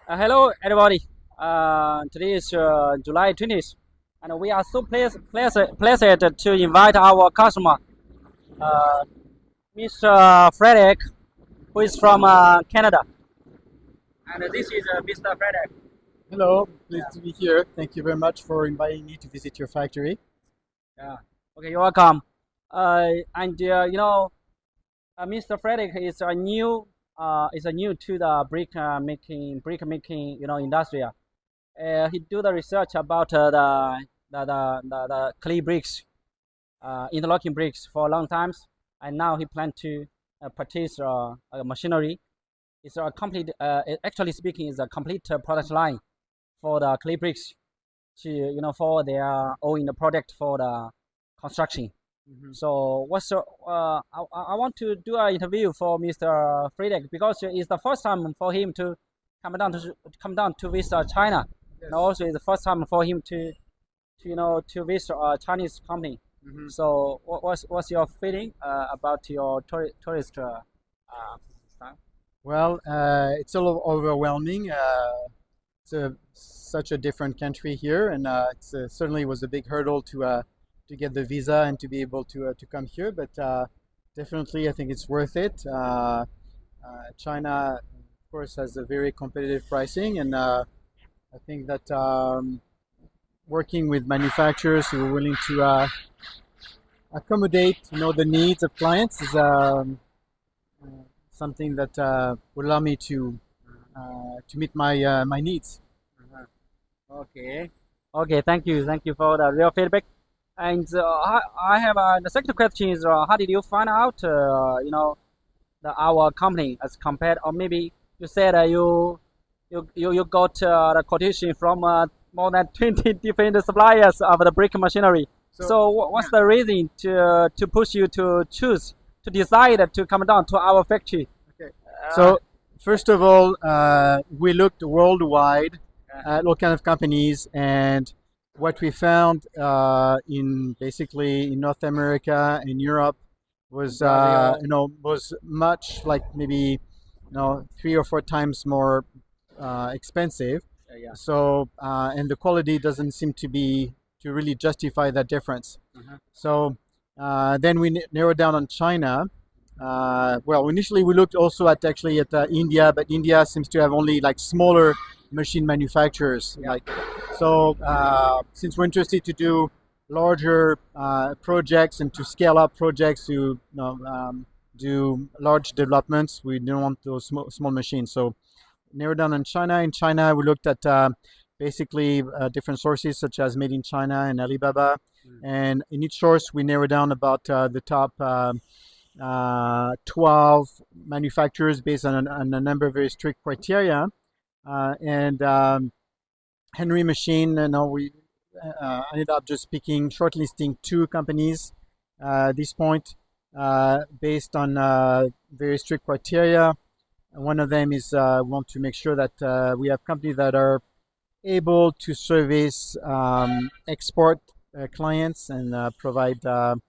Hello, everybody. Today is July 20th, and we are so pleased to invite our customer, uh, Mr. Frederick, who is from Canada. And this is Mr. Frederick. Hello, pleased Yeah, to be here. Thank you very much for inviting me to visit your factory. yeah. Okay, you're welcome. Mr. Frederick is a new to the brick making industry. He do the research about the clay bricks, interlocking bricks for a long times, and now he plan to purchase a machinery. It's a complete, actually speaking, is a complete product line for the clay bricks to for their own product for the construction. Mhm. So I want to do an interview for Mr. Friedrich because it's the first time for him to come down to visit China, and Yes. also it's the first time for him to visit a Chinese company. Mhm. So what's your feeling about your tourist style? It's a little overwhelming. Such a different country here, and certainly was a big hurdle to get the visa and to be able to come here. But definitely, I think it's worth it. China, of course, has a very competitive pricing, and I think that working with manufacturers who are willing to accommodate, the needs of clients is uh, something that would allow me to meet my needs. Uh-huh. Okay. Okay, thank you for the real feedback. And I have the second question is how did you find out our company as compared, or maybe you said you got the quotation from more than 20 different suppliers of the brick machinery. So So yeah. what's the reason to push you to choose to decide to come down to our factory? Okay. Uh, So first of all, we looked worldwide uh-huh. at all kind of companies, and what we found in basically in North America and Europe was Brazil. was much like maybe 3 or 4 times more expensive. Yeah. So and the quality doesn't seem to really justify that difference. Uh-huh. So then we narrowed down on China. Initially we looked also at India, but India seems to have only like smaller machine manufacturers. Yeah. Like so, since we're interested to do larger projects and to scale up projects to do large developments, we don't want those small machines. So narrowed down on China. In China, we looked at basically different sources such as Made in China and Alibaba. Mm. And in each source, we narrowed down about the top 12 manufacturers based on a number of very strict criteria. And Henry Machine, we ended up just picking, shortlisting 2 companies at this point based on very strict criteria. One of them is want to make sure that we have companies that are able to service export clients and provide the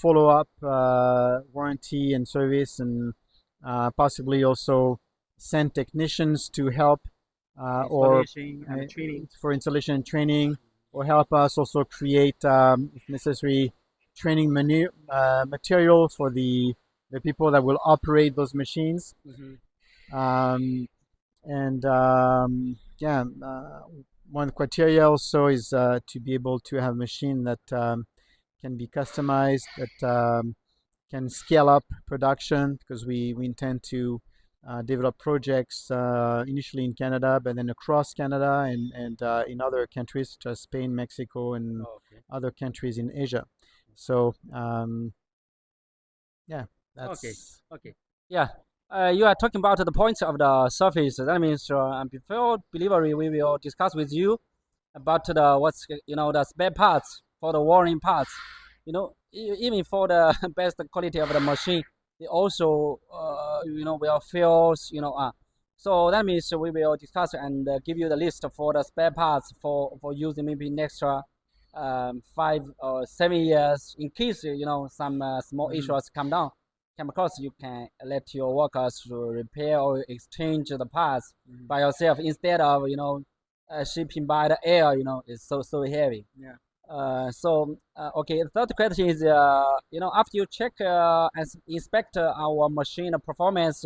follow up warranty and service, and possibly also send technicians to help or Installation and training. for installation and training, or help us also create, if necessary, training material for the people that will operate those machines. Hmm. Um, and yeah, one criteria also is to be able to have a machine that can be customized, that can scale up production, because we intend to develop projects initially in Canada, but then across Canada and in other countries such as Spain, Mexico, and Okay. other countries in Asia. So yeah, Okay. that's Okay. Yeah. You are talking about the points of the surface. That means before delivery, we will discuss with you about the what's the spare parts for the wiring parts. Even for the best quality of the machine, they also will fails. So that means we will discuss and give you the list for the spare parts for using maybe next 5 or 7 years in case some small mhm. issues come down. chemicals, you can let your workers to repair or exchange the parts by yourself instead of shipping by the air. It's so heavy. Yeah. Okay. The third question is, after you check and inspect our machine performance,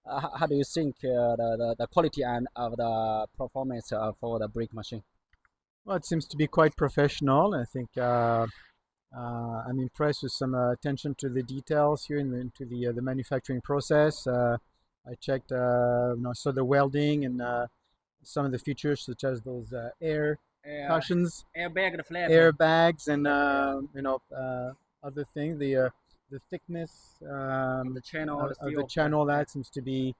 how do you think the quality and of the performance for the brick machine? Well, it seems to be quite professional. I think I'm impressed with some attention to the details here into the manufacturing process. I checked, saw the welding and some of the features such as those air cushions, Airbag, the flat. airbags, and other things. The thickness The channel, the of the steel. channel that seems to be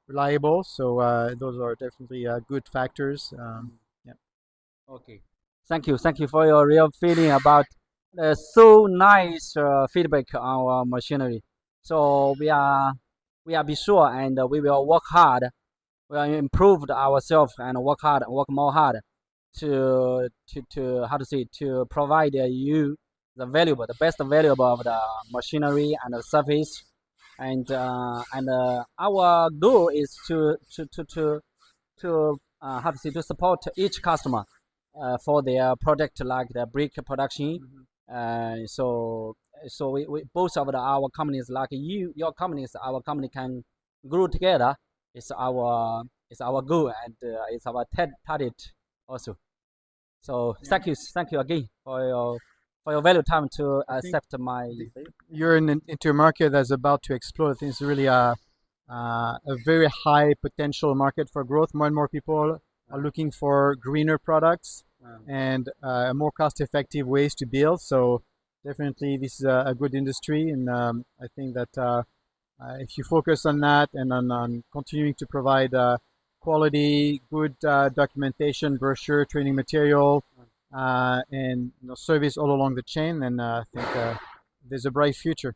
reliable. So those are definitely good factors. Yeah. Okay. Thank you for your real feeling about so nice feedback on our machinery. So we are be sure and we will work hard. We will improve ourselves and work hard, work more hard to how to say to provide you the best valuable of the machinery and the service, and our goal is to how to say to support each customer for their product like the brick production. So both of our companies like your companies, our company can grow together. It's our goal and it's our target also. So thank you again for your value time to I think accept my. you're into a market that's about to explode. I think it's really a very high potential market for growth. More and more people are looking for greener products and more cost-effective ways to build. So definitely, this is a good industry, and I think that if you focus on that and on continuing to provide quality, good documentation, brochure, training material, and service all along the chain, then I think there's a bright future.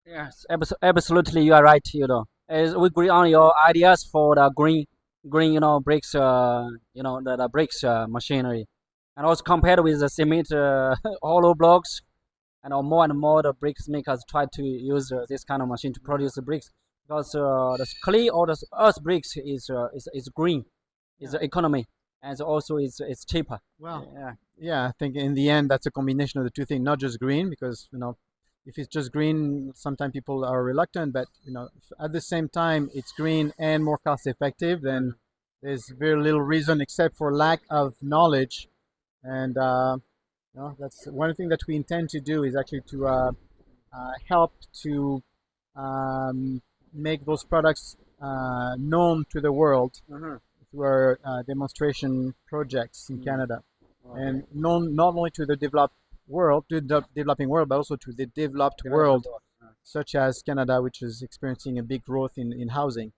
Yes, absolutely, you are right. As we agree on your ideas for the green, bricks, the bricks machinery, and also compared with the cement hollow blocks, and more the bricks makers try to use this kind of machine to produce the bricks because the clay or the earth bricks is green, is the economy, and also it's cheaper. Well, Yeah. yeah, I think in the end that's a combination of the two things, not just green, because if it's just green, sometimes people are reluctant, but at the same time it's green and more cost effective, then there's very little reason except for lack of knowledge. And that's one thing that we intend to do is actually to help to make those products known to the world through our demonstration projects in Canada, and known not only to the developing world, but also to the developed world, such as Canada, which is experiencing a big growth in housing.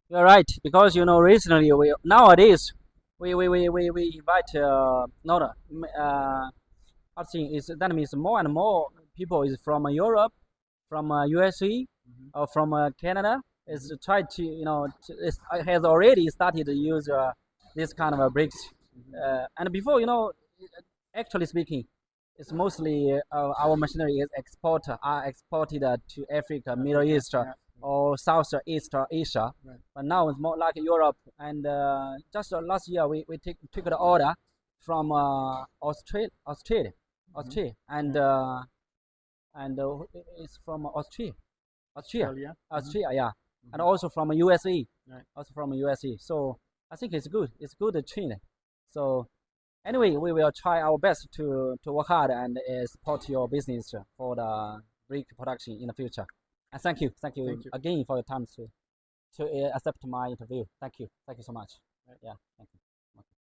You're right because recently nowadays we invite not I think is that means more and more people is from Europe, from USA, or from Canada is try to has already started to use this kind of bricks, and before actually speaking, it's mostly our machinery is exported to Africa, Middle East, or Southeast Asia. Right. But now it's more like Europe. And just last year we took the order from Australia, and it's from Austria, yeah, and also from USA, Right. also from USA. So I think it's good. It's good chain. So anyway, we will try our best to work hard and support your business for the brick production in the future. And thank you Thank you. again for your time to accept my interview. Thank you so much. Right. Yeah, thank you.